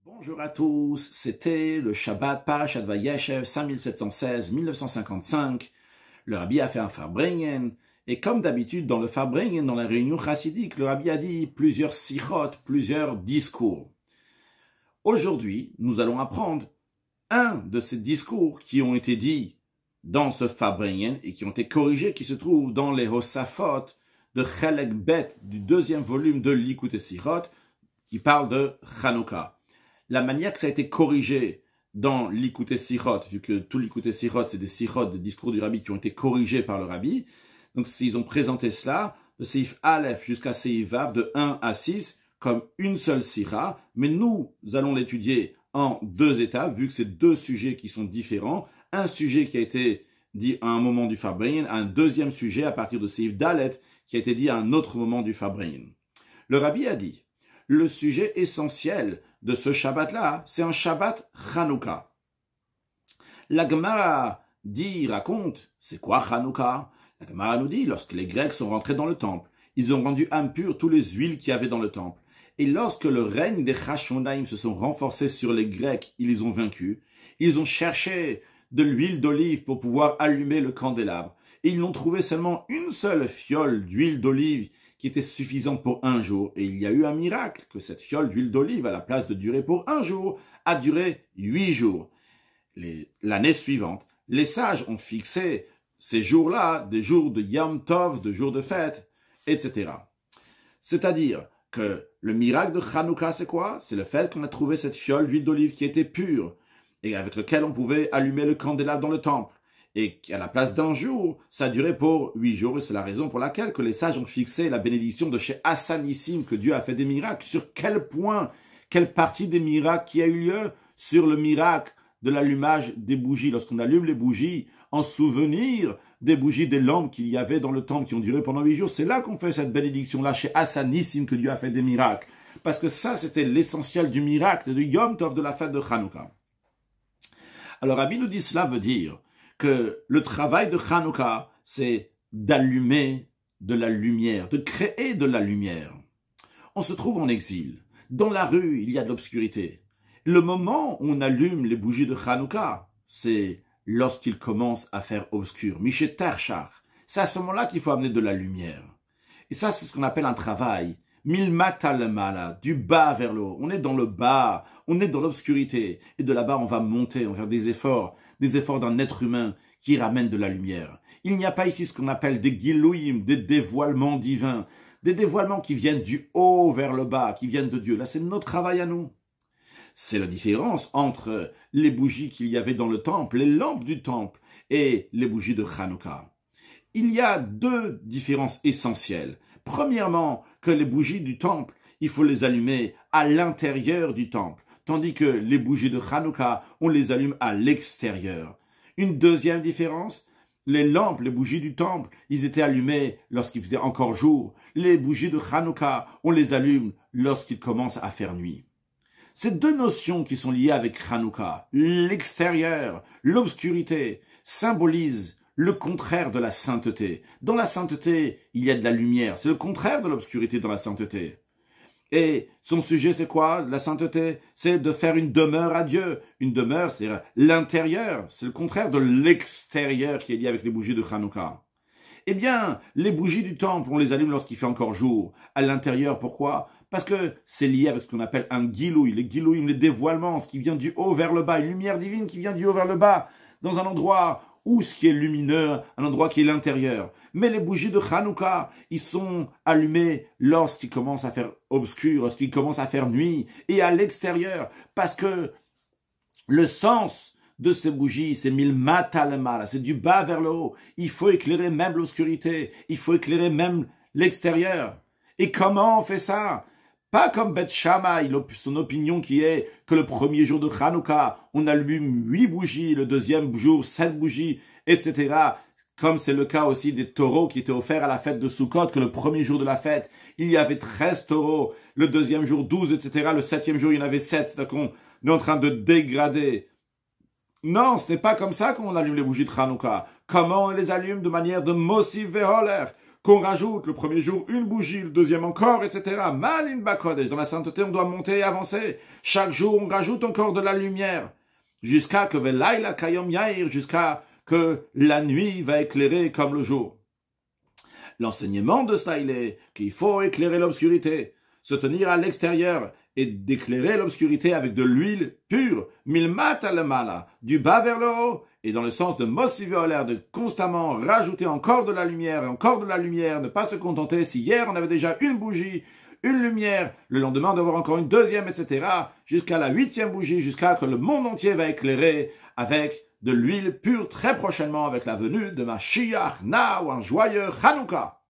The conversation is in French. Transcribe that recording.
Bonjour à tous, c'était le Shabbat Parashat Vayeshev 5716-1955. Le Rabbi a fait un Farbrengen, et comme d'habitude dans le Farbrengen, dans la réunion chassidique, le Rabbi a dit plusieurs sichot, plusieurs discours. Aujourd'hui, nous allons apprendre un de ces discours qui ont été dits dans ce Farbrengen et qui ont été corrigés, qui se trouve dans les Hosafot de Chelek Bet du deuxième volume de Likutei Sichot, qui parle de Chanukah. La manière que ça a été corrigé dans Likutei Sichot, vu que tout Likutei Sichot, c'est des sichot, des discours du Rabbi qui ont été corrigés par le Rabbi. Donc, s'ils ont présenté cela, de Seif Aleph jusqu'à Seif Vav, de 1 à 6, comme une seule sira. Mais nous allons l'étudier en deux étapes, vu que c'est deux sujets qui sont différents. Un sujet qui a été dit à un moment du Farbrengen, un deuxième sujet à partir de Seif Dalet, qui a été dit à un autre moment du Farbrengen. Le Rabbi a dit, le sujet essentiel de ce Shabbat-là, c'est un Shabbat Chanukah. La Gemara raconte, c'est quoi Chanukah? La Gemara nous dit, lorsque les Grecs sont rentrés dans le temple, ils ont rendu impurs tous les huiles qu'il y avait dans le temple. Et lorsque le règne des Hashmonaïm se sont renforcés sur les Grecs, ils les ont vaincus. Ils ont cherché de l'huile d'olive pour pouvoir allumer le candélabre. Et ils n'ont trouvé seulement une seule fiole d'huile d'olive qui était suffisante pour un jour. Et il y a eu un miracle, que cette fiole d'huile d'olive, à la place de durer pour un jour, a duré 8 jours. L'année suivante, les sages ont fixé ces jours-là, des jours de Yom Tov, de jours de fête, etc. C'est-à-dire que le miracle de Chanukah, c'est quoi? C'est le fait qu'on a trouvé cette fiole d'huile d'olive qui était pure, et avec laquelle on pouvait allumer le candélabre dans le temple. Et qu'à la place d'un jour, ça a duré pour 8 jours. Et c'est la raison pour laquelle que les sages ont fixé la bénédiction de chez Hassanissim, que Dieu a fait des miracles. Sur quel point, quelle partie des miracles qui a eu lieu? Sur le miracle de l'allumage des bougies. Lorsqu'on allume les bougies en souvenir des bougies, des lampes qu'il y avait dans le temple qui ont duré pendant 8 jours, c'est là qu'on fait cette bénédiction-là chez Hassanissim, que Dieu a fait des miracles. Parce que ça, c'était l'essentiel du miracle, de Yom Tov, de la fête de Chanukah. Alors, Rabbi nous dit, cela veut dire que le travail de Chanukah, c'est d'allumer de la lumière, de créer de la lumière. On se trouve en exil. Dans la rue, il y a de l'obscurité. Le moment où on allume les bougies de Chanukah, c'est lorsqu'il commence à faire obscur. Mishet Terchar. C'est à ce moment-là qu'il faut amener de la lumière. Et ça, c'est ce qu'on appelle un travail. Milmata lemala, du bas vers le haut. On est dans le bas, on est dans l'obscurité. Et de là-bas, on va monter, on va faire des efforts d'un être humain qui ramène de la lumière. Il n'y a pas ici ce qu'on appelle des gilouim, des dévoilements divins, des dévoilements qui viennent du haut vers le bas, qui viennent de Dieu. Là, c'est notre travail à nous. C'est la différence entre les bougies qu'il y avait dans le temple, les lampes du temple, et les bougies de Chanukah. Il y a deux différences essentielles. Premièrement, que les bougies du temple, il faut les allumer à l'intérieur du temple, tandis que les bougies de Chanukah, on les allume à l'extérieur. Une deuxième différence, les lampes, les bougies du temple, ils étaient allumés lorsqu'il faisait encore jour. Les bougies de Chanukah, on les allume lorsqu'il commence à faire nuit. Ces deux notions qui sont liées avec Chanukah, l'extérieur, l'obscurité, symbolisent le contraire de la sainteté. Dans la sainteté, il y a de la lumière. C'est le contraire de l'obscurité dans la sainteté. Et son sujet, c'est quoi, la sainteté? C'est de faire une demeure à Dieu. Une demeure, c'est l'intérieur. C'est le contraire de l'extérieur qui est lié avec les bougies de Chanukah. Eh bien, les bougies du temple, on les allume lorsqu'il fait encore jour. À l'intérieur, pourquoi? Parce que c'est lié avec ce qu'on appelle un gilouï. Les gilouïm, les dévoilements, ce qui vient du haut vers le bas. Une lumière divine qui vient du haut vers le bas. Dans un endroit où ce qui est lumineux, un endroit qui est l'intérieur. Mais les bougies de Chanukah, ils sont allumés lorsqu'il commence à faire obscur, lorsqu'il commence à faire nuit, et à l'extérieur, parce que le sens de ces bougies, c'est milmata lemala, c'est du bas vers le haut. Il faut éclairer même l'obscurité, il faut éclairer même l'extérieur. Et comment on fait ça? Pas comme Beth Shammai, son opinion qui est que le premier jour de Chanukah, on allume 8 bougies, le deuxième jour 7 bougies, etc. Comme c'est le cas aussi des taureaux qui étaient offerts à la fête de Sukkot, que le premier jour de la fête, il y avait 13 taureaux, le deuxième jour 12, etc. Le septième jour, il y en avait 7. C'est-à-dire qu'on est en train de dégrader. Non, ce n'est pas comme ça qu'on allume les bougies de Chanukah. Comment on les allume? De manière de Mosif Veholer. qu'on rajoute le premier jour une bougie, le deuxième encore, etc. Malin Bakodesh, dans la sainteté, on doit monter et avancer. Chaque jour, on rajoute encore de la lumière. Jusqu'à que Velaila Kayom Yair, jusqu'à que la nuit va éclairer comme le jour. L'enseignement de cela, il est qu'il faut éclairer l'obscurité, se tenir à l'extérieur et d'éclairer l'obscurité avec de l'huile pure, milmat al-mala, du bas vers le haut, et dans le sens de mossiver, de constamment rajouter encore de la lumière et encore de la lumière, ne pas se contenter si hier on avait déjà une bougie, une lumière, le lendemain d'avoir encore une deuxième, etc., jusqu'à la 8e bougie, jusqu'à que le monde entier va éclairer avec de l'huile pure très prochainement avec la venue de Mashiach, ou un joyeux Hanouka.